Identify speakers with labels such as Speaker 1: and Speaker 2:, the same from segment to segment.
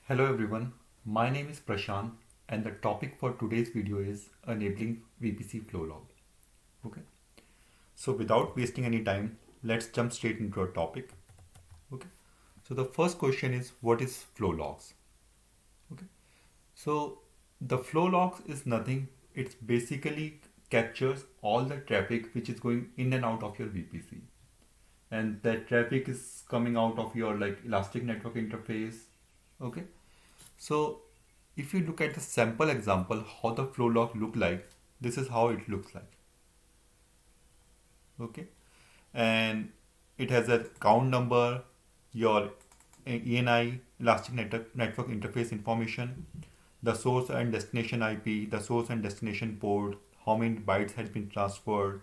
Speaker 1: Hello everyone, my name is Prashant and the topic for today's video is enabling VPC flow log. Okay, so without wasting any time, let's jump straight into our topic. Okay, so the first question is what is flow logs? Okay, so the flow logs is nothing, it basically captures all the traffic which is going in and out of your VPC, and that traffic is coming out of your like elastic network interface. Okay, so if you look at the sample example, how the flow log look like, this is how it looks like. Okay, and it has a count number, your ENI, elastic network interface information, the source and destination IP, the source and destination port, how many bytes has been transferred,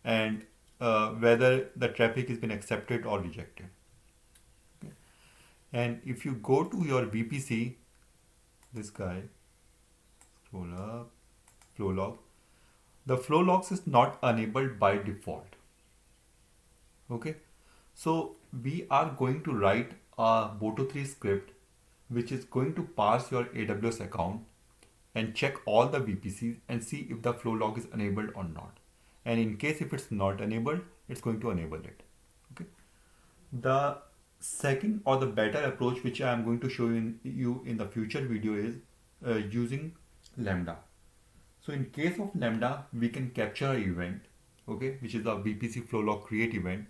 Speaker 1: and whether the traffic has been accepted or rejected. Okay. And if you go to your VPC, this guy, scroll up, flow log. The flow logs is not enabled by default. Okay, so we are going to write a Boto3 script which is going to parse your AWS account and check all the VPCs and see if the flow log is enabled or not. And in case if it's not enabled, it's going to enable it. Okay. The second or the better approach which I am going to show you in the future video is using Lambda. So in case of Lambda, we can capture an event, okay, which is a VPC flow log create event.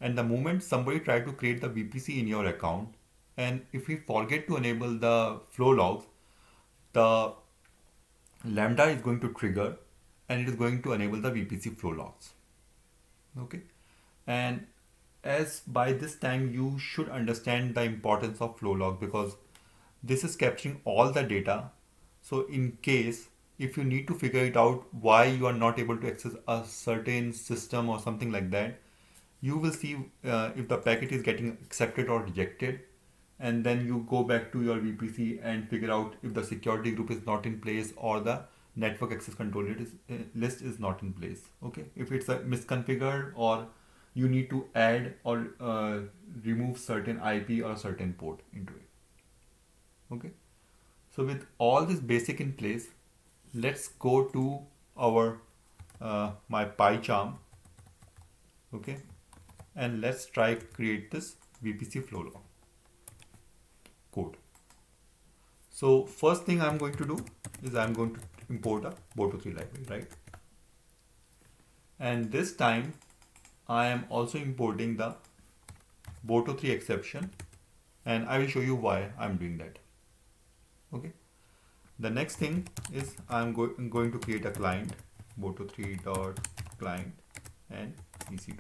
Speaker 1: And the moment somebody try to create the VPC in your account, and if we forget to enable the flow logs, the Lambda is going to trigger and it is going to enable the VPC flow logs. Okay. And as by this time, you should understand the importance of flow log because this is capturing all the data. So in case if you need to figure it out why you are not able to access a certain system or something like that, you will see if the packet is getting accepted or rejected, and then you go back to your VPC and figure out if the security group is not in place or the network access control list is not in place. Okay, if it's a misconfigured or you need to add or remove certain IP or a certain port into it. Okay, so with all this basic in place, let's go to our my PyCharm. Okay, and let's try create this VPC flow log code. So first thing I'm going to do is I'm going to import a Boto3 library, right? And this time I am also importing the Boto3 exception, and I will show you why I'm doing that. Okay. The next thing is I'm going to create a client, Boto3.client and EC2.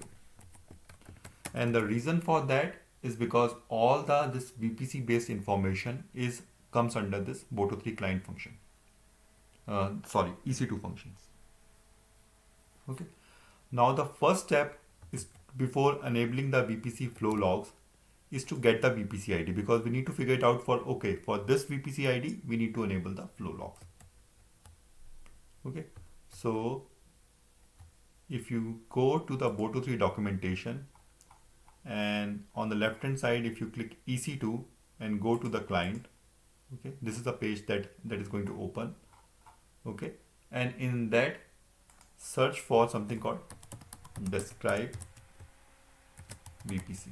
Speaker 1: And the reason for that is because all this VPC based information comes under this Boto3 client function. EC2 functions. Okay. Now the first step is before enabling the VPC flow logs is to get the VPC ID, because we need to figure it out for this VPC ID we need to enable the flow logs. Okay. So if you go to the Boto3 documentation, and on the left hand side if you click EC2 and go to the client, okay, this is the page that is going to open. Okay, and in that search for something called describe VPC.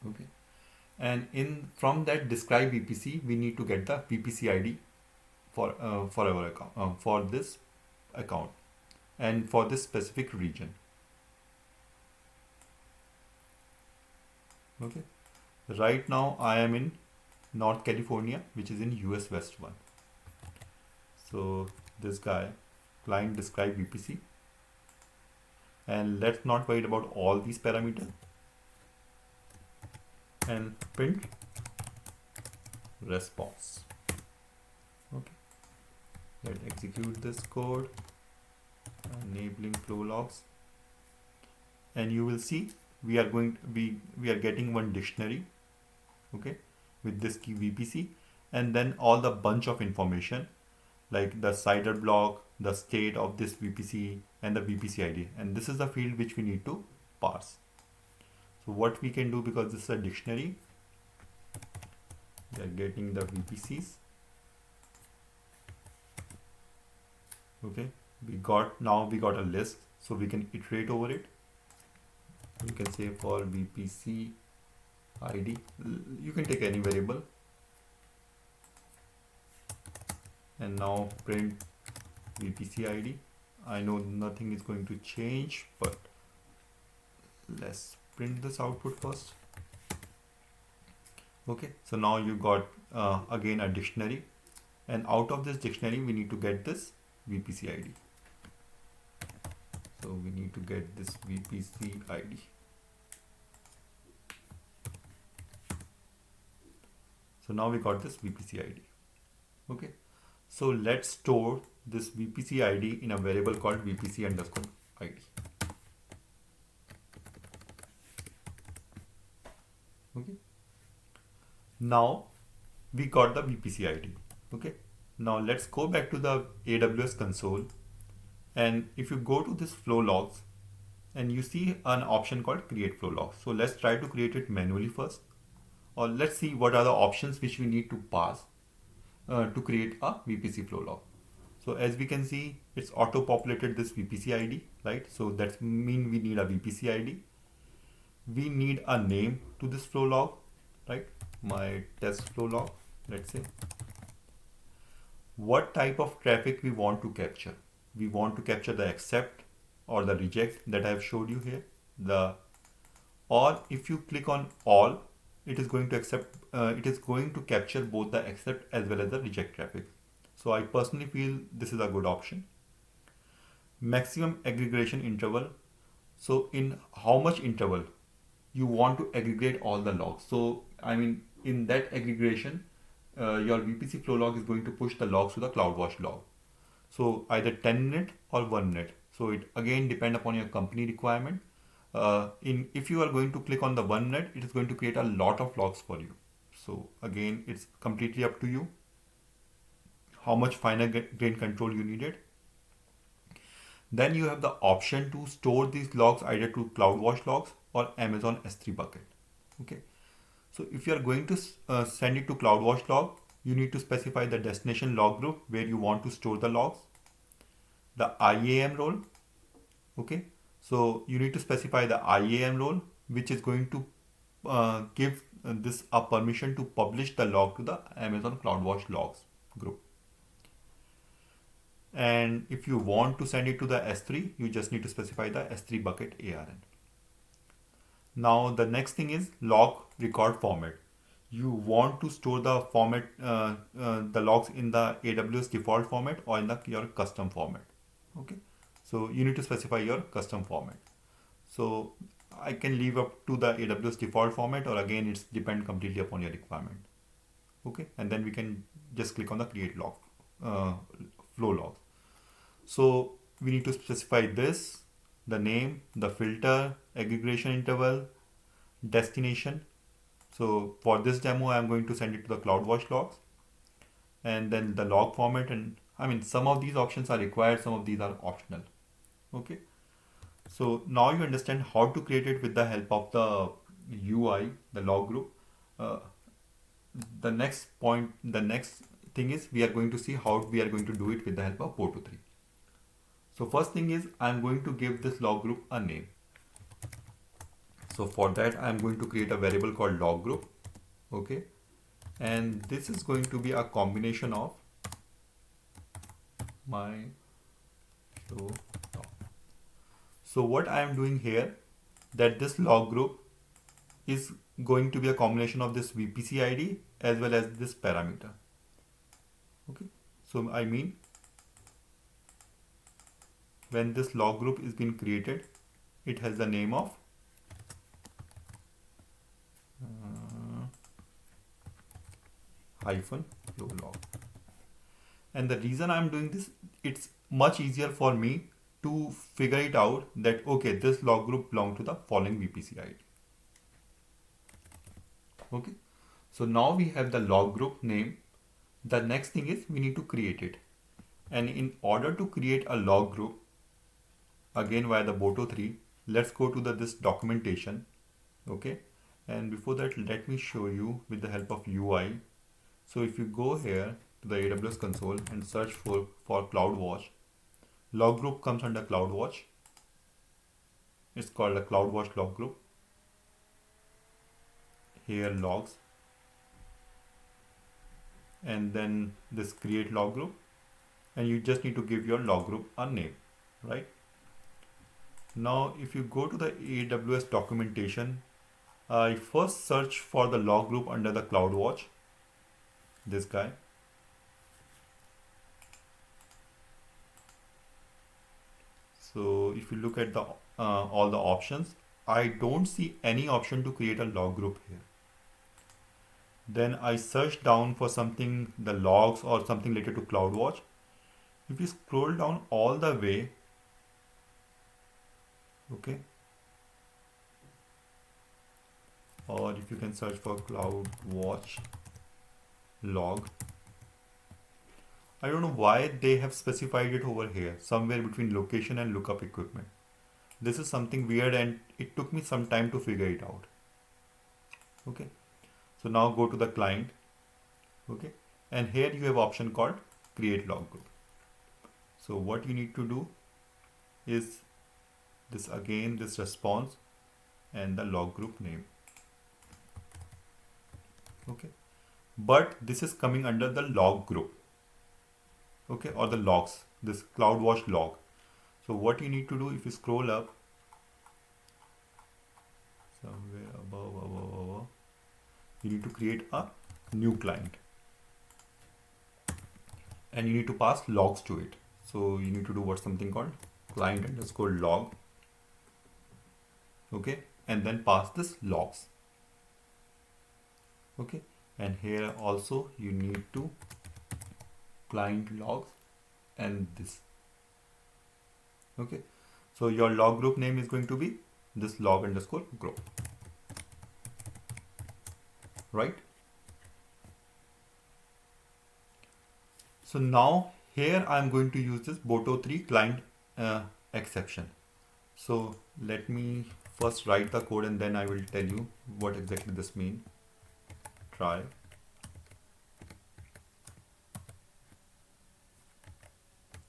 Speaker 1: Okay, and from that describe VPC we need to get the VPC ID for our account, for this account and for this specific region. Okay, right now I am in North California, which is in US West 1. So this guy, client describe VPC, and let's not worry about all these parameters, and print response. Okay, let's execute this code, enabling flow logs, and you will see we are getting one dictionary, okay, with this key VPC, and then all the bunch of information like the CIDR block, the state of this VPC, and the VPC ID, and this is the field which we need to parse. So what we can do, because this is a dictionary, we are getting the VPCs. Okay, now we got a list, so we can iterate over it. You can say for VPC ID, you can take any variable, and now print VPC ID. I know nothing is going to change, but let's print this output first. Okay, so now you got again a dictionary, and out of this dictionary we need to get this VPC ID. So we need to get this VPC ID. So now we got this VPC ID. Okay, so let's store this VPC ID in a variable called VPC underscore ID. Okay, now we got the VPC ID. Okay, now let's go back to the AWS console, and if you go to this flow logs, and you see an option called create flow log. So let's try to create it manually first, or let's see what are the options which we need to pass to create a VPC flow log. So as we can see, it's auto populated this VPC ID, right? So that means we need a VPC ID. We need a name to this flow log, right? My test flow log, let's say. What type of traffic we want to capture? We want to capture the accept or the reject that I have showed you here. Or if you click on all, it is going to accept. It is going to capture both the accept as well as the reject traffic. So I personally feel this is a good option. Maximum aggregation interval. So in how much interval you want to aggregate all the logs? So I mean, in that aggregation, your VPC flow log is going to push the logs to the CloudWatch log. So either 10 minute or 1 minute. So it again depend upon your company requirement. If you are going to click on the 1 minute, it is going to create a lot of logs for you. So again, it's completely up to you how much finer grain control you needed. Then you have the option to store these logs either to CloudWatch logs or Amazon S3 bucket. Okay, so if you are going to send it to CloudWatch log, you need to specify the destination log group where you want to store the logs, the IAM role. Okay, so you need to specify the IAM role, which is going to give this a permission to publish the log to the Amazon CloudWatch logs group. And if you want to send it to the S3, you just need to specify the S3 bucket ARN. Now the next thing is log record format. You want to store the format, the logs in the AWS default format or in your custom format. Okay, so you need to specify your custom format. So I can leave up to the AWS default format, or again it's depend completely upon your requirement. Okay, and then we can just click on the create log, flow logs. So we need to specify this, the name, the filter, aggregation interval, destination. So for this demo, I'm going to send it to the CloudWatch logs, and then the log format. And I mean, some of these options are required, some of these are optional. Okay, so now you understand how to create it with the help of the UI, the log group. The next thing is we are going to see how we are going to do it with the help of Boto3. So first thing is I'm going to give this log group a name. So for that, I'm going to create a variable called log group. Okay, and this is going to be a combination of my flow log. So what I am doing here, that this log group is going to be a combination of this VPC ID as well as this parameter. Okay, so I mean, when this log group is being created, it has the name of hyphen flow log. And the reason I'm doing this, it's much easier for me to figure it out that, okay, this log group belongs to the following VPC ID. Okay, so now we have the log group name. The next thing is we need to create it. And in order to create a log group, again via the Boto3. Let's go to this documentation. Okay, and before that, let me show you with the help of UI. So if you go here to the AWS console and search for CloudWatch, log group comes under CloudWatch. It's called a CloudWatch log group. Here logs, and then this create log group, and you just need to give your log group a name, right? Now if you go to the AWS documentation, I first search for the log group under the CloudWatch, this guy. So if you look at the all the options, I don't see any option to create a log group here. Then I search down for something, the logs or something related to CloudWatch. If you scroll down all the way, okay, or if you can search for CloudWatch log, I don't know why they have specified it over here, somewhere between location and lookup equipment. This is something weird and it took me some time to figure it out. Okay, so now go to the client. Okay, and here you have option called create log group. So what you need to do is this again, this response and the log group name. Okay, but this is coming under the log group. Okay, or the logs, this CloudWatch log. So what you need to do, if you scroll up somewhere above, you need to create a new client and you need to pass logs to it. So you need to do what something called client underscore log. Okay, and then pass this logs. Okay, and here also you need to client logs and this. Okay, so your log group name is going to be this log underscore group, right? So now here I'm going to use this Boto3 client exception. So let me first write the code and then I will tell you what exactly this means. Try.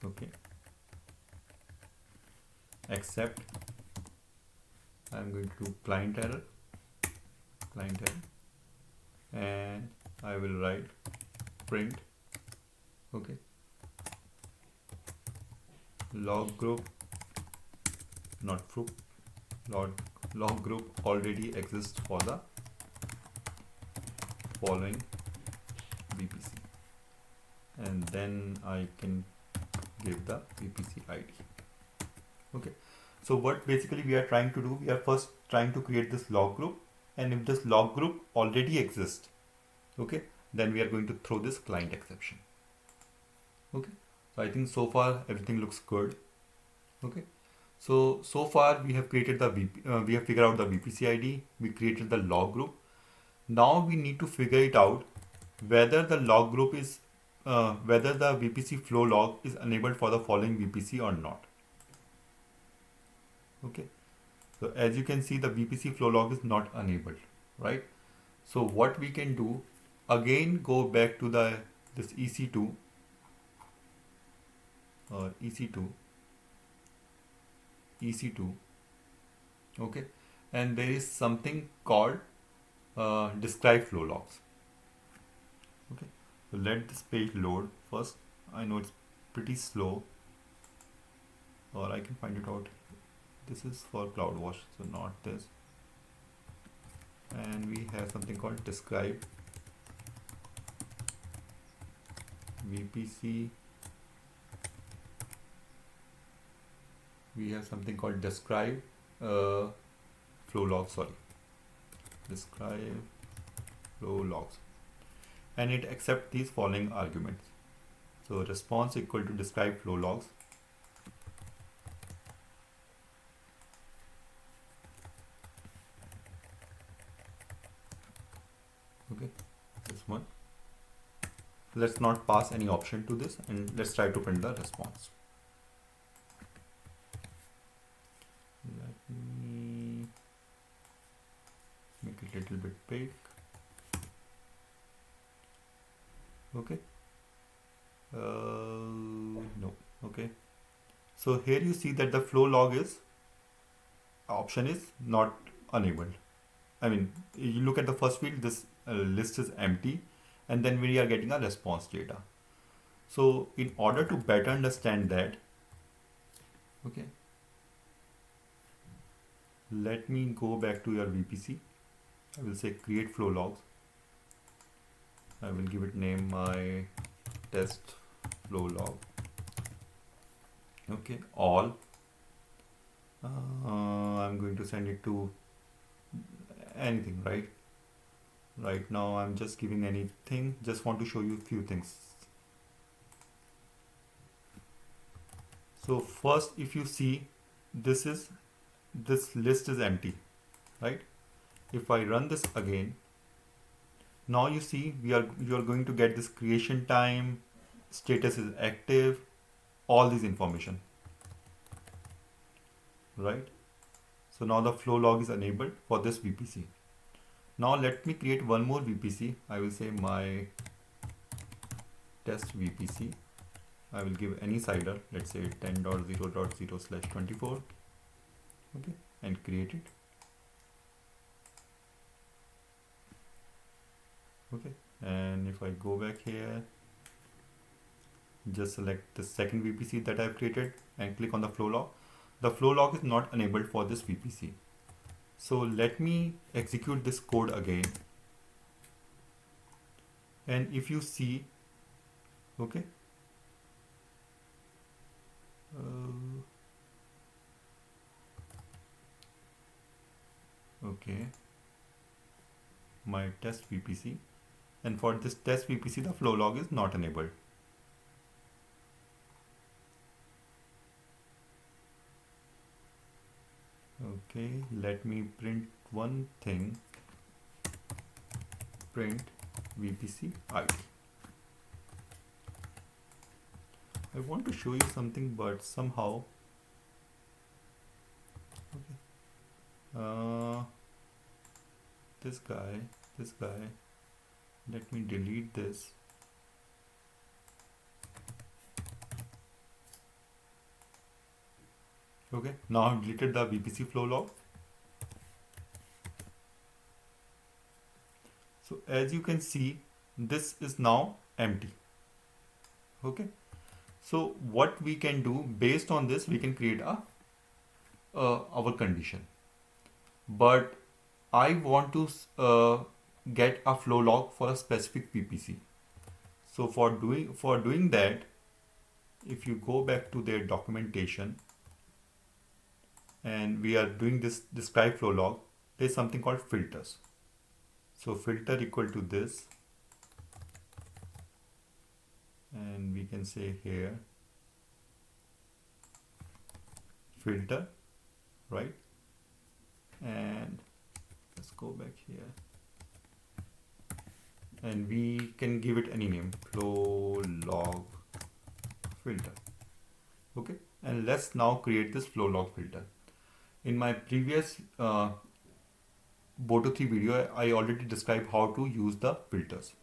Speaker 1: Okay. Except I'm going to do client error, and I will write print. Okay. Log group, not group, log group already exists for the following VPC, and then I can give the VPC ID. Okay, so what basically we are trying to do, we are first trying to create this log group, and if this log group already exists, okay, then we are going to throw this client exception. Okay, so I think so far everything looks good. Okay, so far we have created the we have figured out the VPC ID, we created the log group. Now we need to figure it out whether the log group is whether the VPC flow log is enabled for the following VPC or not. Okay, so as you can see, the VPC flow log is not enabled, right? So what we can do, again go back to this EC2 or EC2, okay, and there is something called describe flow logs. Okay, so let this page load first. I know it's pretty slow, or I can find it out. This is for CloudWatch, so not this. And we have something called describe VPC. We have something called describe flow log, describe flow logs, and it accepts these following arguments. So response equal to describe flow logs. Okay, this one. Let's not pass any option to this, and let's try to print the response. little bit big. Okay. No. Okay. So here you see that the flow log is option is not enabled. I mean, you look at the first field, this list is empty, and then we are getting a response data. So in order to better understand that, okay, let me go back to your VPC. I will say create flow logs. I will give it name my test flow log. Okay, all. I'm going to send it to anything, right? Right now I'm just giving anything, just want to show you a few things. So first, if you see, this list is empty, right? If I run this again, now you see you are going to get this creation time, status is active, all this information, right? So now the flow log is enabled for this VPC. Now let me create one more VPC. I will say my test VPC. I will give any CIDR, let's say 10.0.0/24. Okay, and create it. Okay, and if I go back here, just select the second VPC that I've created and click on the flow log. The flow log is not enabled for this VPC. So let me execute this code again. And if you see, okay, okay, my test VPC, and for this test VPC, the flow log is not enabled. Okay, let me print one thing, print VPC ID. I want to show you something, but somehow, okay, this guy, let me delete this. Okay, now I've deleted the VPC flow log. So as you can see, this is now empty. Okay, so what we can do based on this, we can create our condition. But I want to get a flow log for a specific VPC. So for doing that, if you go back to their documentation, and we are doing this describe flow log, there is something called filters. So filter equal to this, and we can say here filter, right? And let's go back here, and we can give it any name, flow log filter. Okay, and let's now create this flow log filter. In my previous Boto3 video, I already described how to use the filters,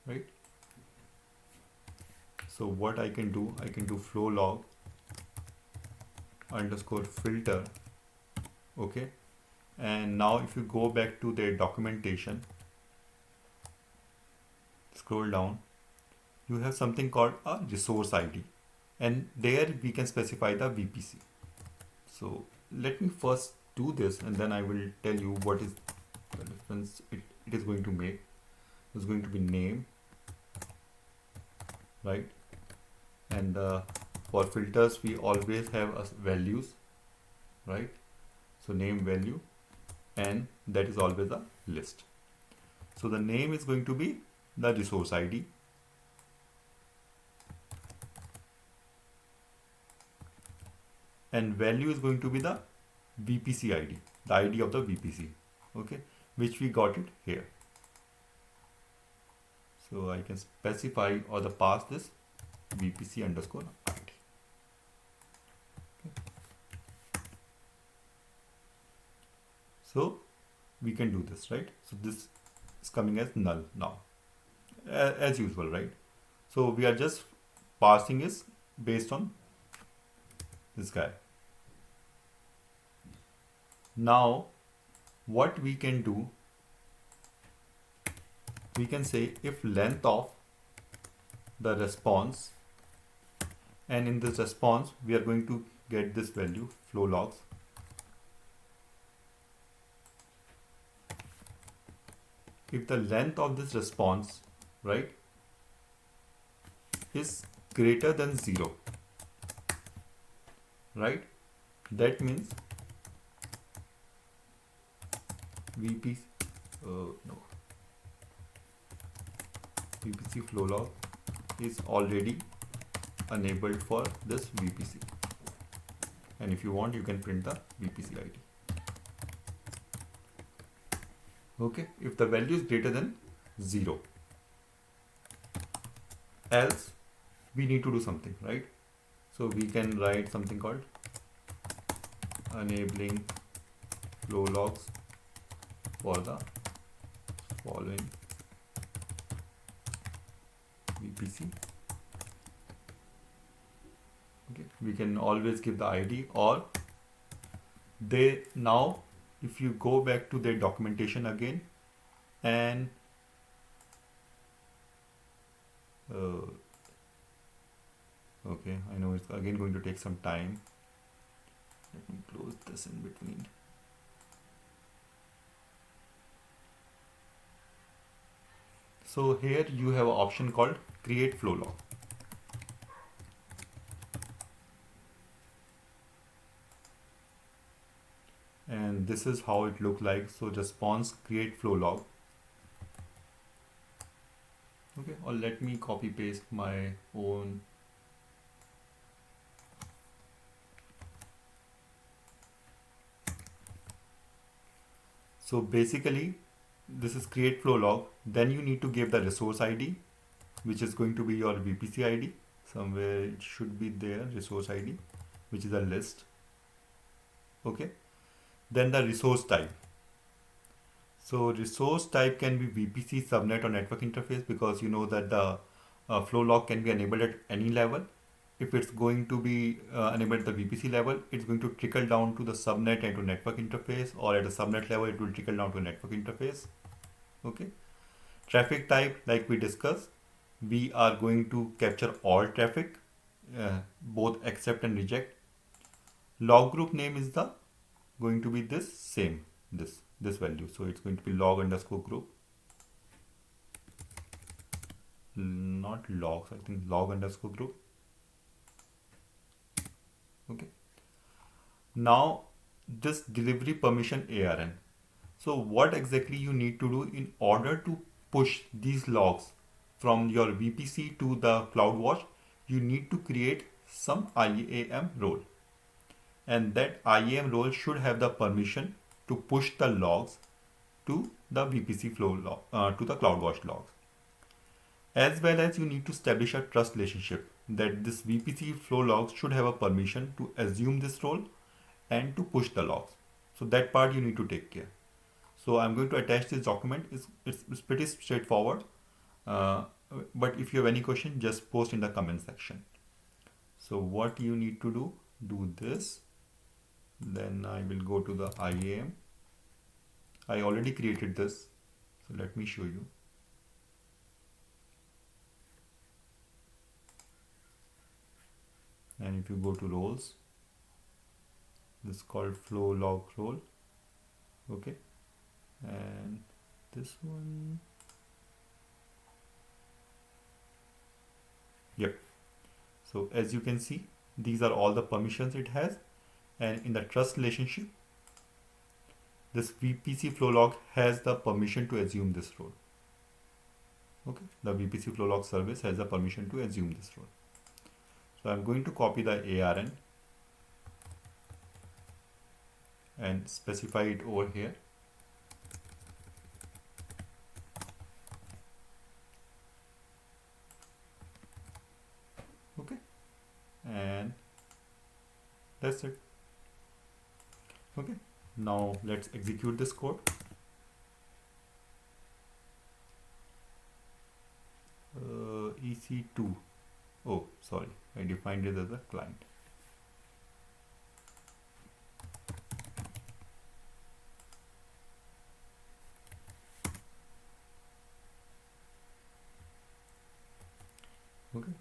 Speaker 1: right? So what I can do flow log underscore filter. Okay, and now if you go back to their documentation, scroll down, you have something called a resource ID, and there we can specify the VPC. So let me first do this, and then I will tell you what is the difference it is going to make. It's going to be name, right? And for filters, we always have values, right? So name, value, and that is always a list. So the name is going to be the resource ID. And value is going to be the VPC ID, the ID of the VPC, okay, which we got it here. So I can specify or the pass this VPC underscore ID. Okay. So we can do this, right? So this is coming as null now, as usual, right? So we are just parsing is based on this guy. Now what we can do, we can say if length of the response, and in this response we are going to get this value flow logs. If the length of this response, right, is greater than 0, right, that means VPC VPC flow log is already enabled for this VPC, and if you want you can print the VPC ID. Okay, if the value is greater than 0, else we need to do something, right? So we can write something called enabling flow logs for the following VPC. Okay, we can always give the ID, or they now if you go back to their documentation again and okay, I know it's again going to take some time. Let me close this in between. So here you have an option called create flow log. And this is how it look like. So response create flow log. Okay, or let me copy paste my own. So basically this is create flow log. Then you need to give the resource ID, which is going to be your VPC ID. Somewhere it should be there, resource ID, which is a list. Okay. Then the resource type. So resource type can be VPC, subnet, or network interface, because you know that the flow log can be enabled at any level. If it's going to be enabled at the VPC level, it's going to trickle down to the subnet and to network interface, or at the subnet level it will trickle down to network interface. Okay. Traffic type, like we discussed, we are going to capture all traffic, both accept and reject. Log group name is the going to be this same, this value. So it's going to be log underscore group, not logs, I think log underscore group. Okay. Now this delivery permission ARN. So what exactly you need to do in order to push these logs from your VPC to the CloudWatch? You need to create some IAM role, and that IAM role should have the permission to push the logs to the VPC flow log, to the CloudWatch logs. As well as you need to establish a trust relationship that this VPC flow logs should have a permission to assume this role and to push the logs. So that part you need to take care. So I'm going to attach this document. It's pretty straightforward. But if you have any question, just post in the comment section. So what you need to do this. Then I will go to the IAM. I already created this. So let me show you. And if you go to roles, this is called flow log role. Okay. And this one. Yep. So as you can see, these are all the permissions it has. And in the trust relationship, this VPC flow log has the permission to assume this role. Okay. The VPC flow log service has the permission to assume this role. So I'm going to copy the ARN and specify it over here. Okay. And that's it. Okay. Now let's execute this code. VPC2. Oh, sorry, I defined it as a client. Okay,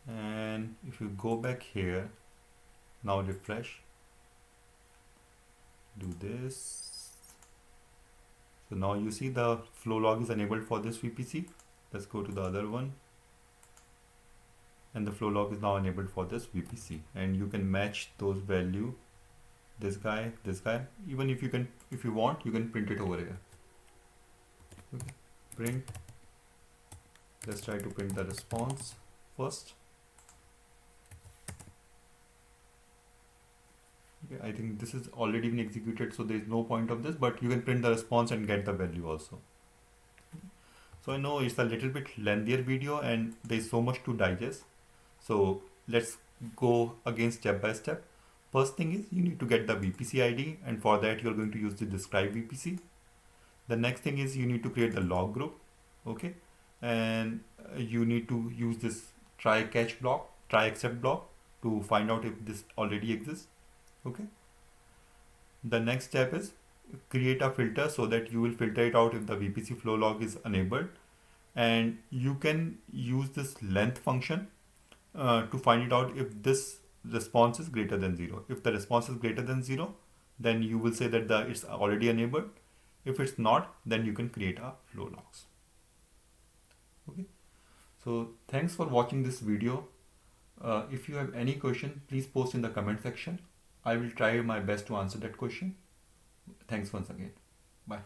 Speaker 1: and if you go back here, now refresh, do this. So now you see the flow log is enabled for this VPC. Let's go to the other one, and the flow log is now enabled for this VPC, and you can match those value, this guy, even if you want, you can print it over here. Okay. Print, let's try to print the response first. Okay, I think this is already been executed, so there is no point of this, but you can print the response and get the value also. So I know it's a little bit lengthier video and there is so much to digest. So let's go again step by step. First thing is you need to get the VPC ID, and for that you're going to use the describe VPC. The next thing is you need to create the log group. Okay, and you need to use this try catch block, try except block to find out if this already exists. Okay, the next step is create a filter so that you will filter it out if the VPC flow log is enabled, and you can use this length function to find it out if this response is greater than 0. If the response is greater than 0, then you will say that it's already enabled. If it's not, then you can create a flow logs. Okay, so thanks for watching this video. If you have any question, please post in the comment section. I will try my best to answer that question. Thanks once again. Bye.